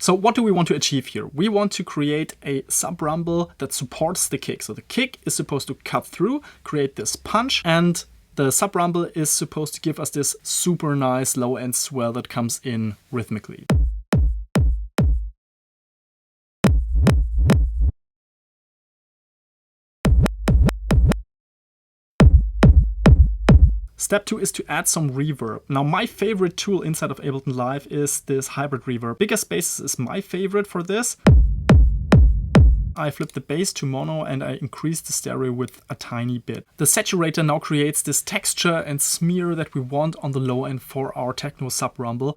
So what do we want to achieve here? We want to create a sub rumble that supports the kick. So the kick is supposed to cut through, create this punch, and the sub rumble is supposed to give us this super nice low end swell that comes in rhythmically. Step 2 is to add some reverb. Now my favorite tool inside of Ableton Live is this hybrid reverb. Bigger spaces is my favorite for this. I flip the bass to mono and I increase the stereo width a tiny bit. The saturator now creates this texture and smear that we want on the low end for our techno sub rumble.